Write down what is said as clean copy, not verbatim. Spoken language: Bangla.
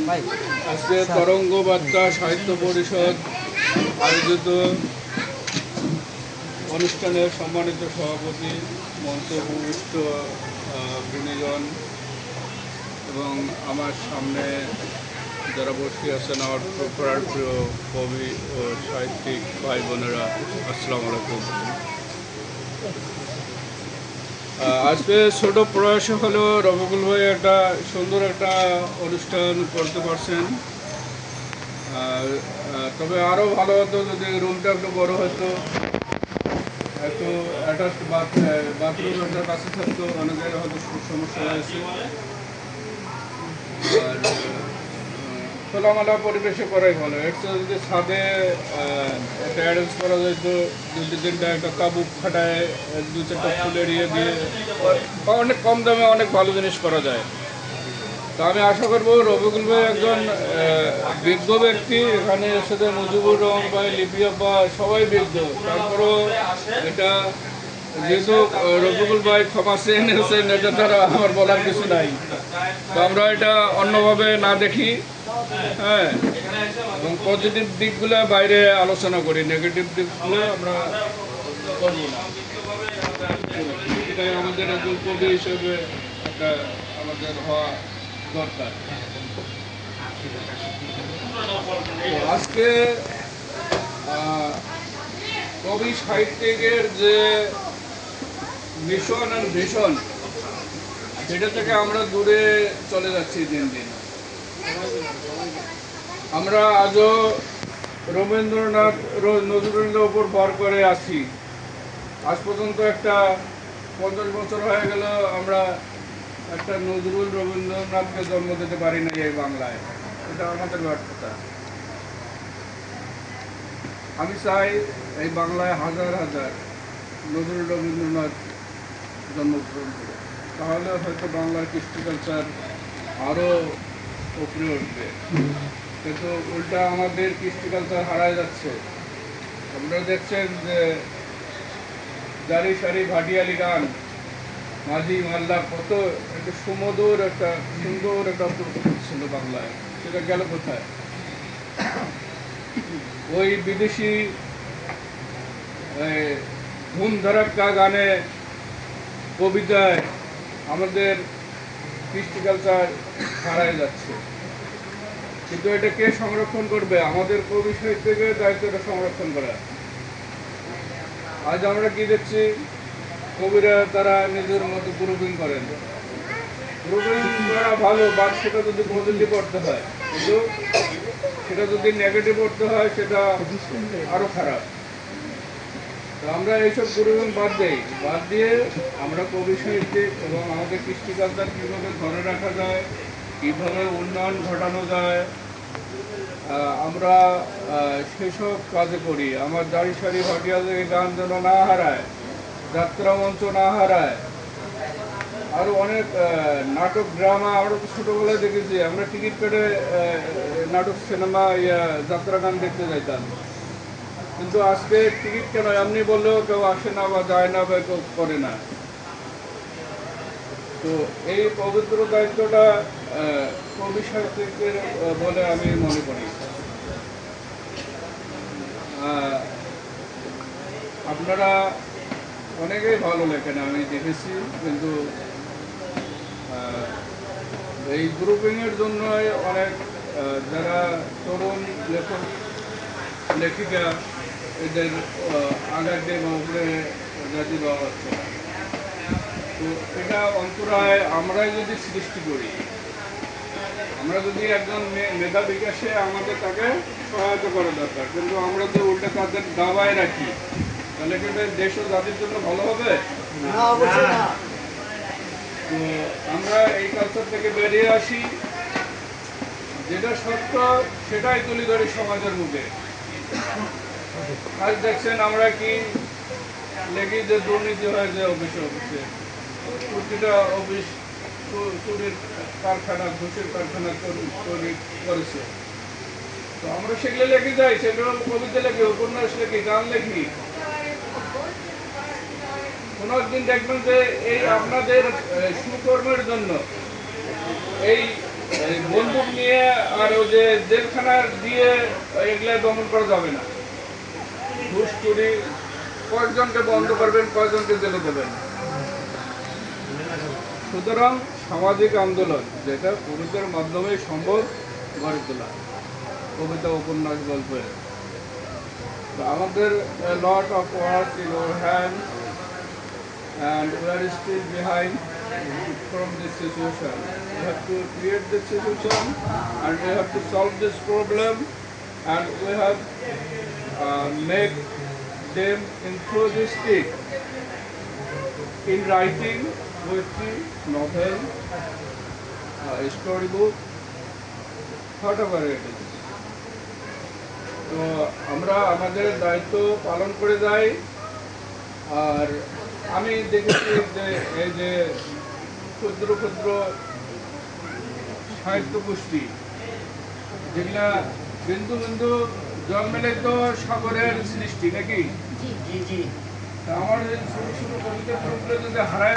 আজকে তরঙ্গ বার্তা সাহিত্য পরিষদ আয়োজিত অনুষ্ঠানের সম্মানিত সভাপতি, মঞ্চ উপবিষ্ট গুণীজন এবং আমার সামনে যারা বসে আছেন আমার প্রিয় কবি ও সাহিত্যিক ভাই বোনেরা, আসসালামু আলাইকুম। আজকে ছোট প্রয়াসে হলেও রফিকুল ভাই একটা সুন্দর একটা অনুষ্ঠান করতে পারছেন। তবে আরও ভালো হতো যদি রুমটা একটু বড় হতো, একটু অ্যাটাচ বাথরুম একটা কাছে থাকতো, অনেক জায়গায় হয়তো সমস্যা হয়েছে। আর খোলামেলা পরিবেশে করাই ভালো। একটা যদি ছাদে একটা অ্যারেঞ্জ করা যেত, দুটি তিনটা একটা তাবু খাটায় দু চারটা ফুলের ইয়ে দিয়ে অনেক কম দামে অনেক ভালো জিনিস করা যায়। তো আমি আশা করবো রফিকুল ভাই একজন বিজ্ঞ ব্যক্তি, এখানে সাথে মুজিবুর রহমান ভাই, লিপিয়া বা সবাই বিজ্ঞ। তারপরেও এটা যেহেতু রফিকুল ভাই ক্ষমা চেয়ে নিয়েছেন, এটা তারা আমার বলার কিছু নাই। তো আমরা এটা অন্যভাবে না দেখি, হ্যাঁ, এবং পজিটিভ দিকগুলো বাইরে আলোচনা করি, নেগেটিভ দিকগুলো আমরা করবো না। এটাই আমাদের একজন কবি হিসেবে একটা আমাদের হওয়া দরকার। আজকে কবি সাহিত্যিকের যে মিশন আর ভিশন, সেটা থেকে আমরা দূরে চলে যাচ্ছি দিন দিন। আমরা আজও রবীন্দ্রনাথ নজরুলের ওপর ভর করে আছি। আজ পর্যন্ত একটা 50 বছর হয়ে গেল আমরা একটা নজরুল রবীন্দ্রনাথকে জন্ম দিতে পারি না এই বাংলায়। এটা আমাদের ব্যর্থতা। আমি চাই এই বাংলায় হাজার হাজার নজরুল রবীন্দ্রনাথ জন্মগ্রহণ করে, তাহলে হয়তো বাংলার কৃষ্টি কালচার আরও উপরে উঠবে। কিন্তু উল্টা আমাদের কৃষ্টি কালচার হারায় যাচ্ছে। আপনারা দেখছেন যে জারি সারি ভাটিয়ালি গান, মাঝি মাল্লা, কত একটা সুমধুর একটা সুন্দর একটা ছিল বাংলায়, সেটা গেল কোথায়? ওই বিদেশি ধুম ধারাক্কা গানে, কবিতায় আমাদের কৃষ্টি কালচার হারায় যাচ্ছে। কিন্তু এটা কে সংরক্ষণ করবে? আমাদের কবি সাহিত্যিকের দায়িত্ব এটা সংরক্ষণ করা। আজ আমরা কি দেখছি, কবিরা তারা নিজের মতো গ্রুপিং করেন। গ্রুপিং করা ভালো, বাট সেটা যদি পজিটিভ পড়তে হয়, কিন্তু সেটা যদি নেগেটিভ পড়তে হয় সেটা আরো খারাপ। তো আমরা এইসব গ্রুপিং বাদ দিয়ে আমরা কবি সাহিত্যিক এবং আমাদের কৃষ্টি কালচার কীভাবে ধরে রাখা যায়, কীভাবে উন্নয়ন ঘটানো যায়, আমরা সেসব কাজে করি। আমার দাড়ি সারি ভাটিয়ালি গান যেন না হারায়, যাত্রা মঞ্চ না হারায়, আরও অনেক নাটক ড্রামা আমরা তো ছোটোবেলায় দেখেছি। আমরা টিকিট কেটে নাটক সিনেমা যাত্রা গান দেখতে যাইতাম, কিন্তু আজকে টিকিট কেন এমনি বললেও কেউ আসে না বা যায় না বা কেউ করে না। তো এই পবিত্র দায়িত্বটা কবি সাহিত্যিকের বলে আমি মনে করি। আপনারা অনেকেই ভালো লেখেন, আমি দেখেছি, কিন্তু এই গ্রুপিংয়ের জন্য অনেক যারা তরুণ লেখক লেখিকা, এদের আগার দিয়ে বা উপরে জাতি দেওয়া হচ্ছে। তো এটা অন্তরায় আমরাই যদি সৃষ্টি করি, আমরা যদি একজন মেধা বিকাশে আমাদের তাকে সহায়তা করা দরকার, কিন্তু আমরা যদি উল্টে তাদের দাবায় রাখি, তাহলে কিন্তু দেশ ও জাতির জন্য ভালো হবে না। তো আমরা এই কালচার থেকে বেরিয়ে আসি, যেটা সত্য সেটাই তুলে ধরি সমাজের মুখে। আজ দেখছেন আমরা কি লেগে যে দুর্নীতি হয়েছে অফিসে অফিসে, প্রতিটা অফিস চুরির কারখানা, ঘুষের কারখানা তৈরি করেছে। তো আমরা সেগুলো লেগে যাই, সেগুলো কবিতা লেখি, উপন্যাস লেখি, গান লেখি। কোনো একদিন দেখবেন যে এই আপনাদের সুকর্মের জন্য এই এই বন্দুক নিয়ে আর ওই যে জেলখানা দিয়ে এগুলা দমন করা যাবে না। ঘুষ চুরি কয়েকজনকে বন্ধ করবেন, কয়েকজনকে জেলে দেবেন। সুতরাং সামাজিক আন্দোলন যেটা পুরুষদের মাধ্যমে সম্ভব গড়ে তোলা, কবিতা, উপন্যাস, গল্পে। তো আমাদের lot of work in our hand and we are still behind from this situation. We have to create this situation and we have to solve this problem and we have make them enthusiastic in writing poetry, novel, storybook, whatever it is. তো আমরা আমাদের দায়িত্ব পালন করে যাই। আর আমি দেখেছি যে এই যে ক্ষুদ্র ক্ষুদ্র সাহিত্য গোষ্ঠী যেগুলা বিন্দু বিন্দু জন্মেলে তো সাগরের সৃষ্টি নাকি, আমার ছোট ছোট কবিতা যদি হারায়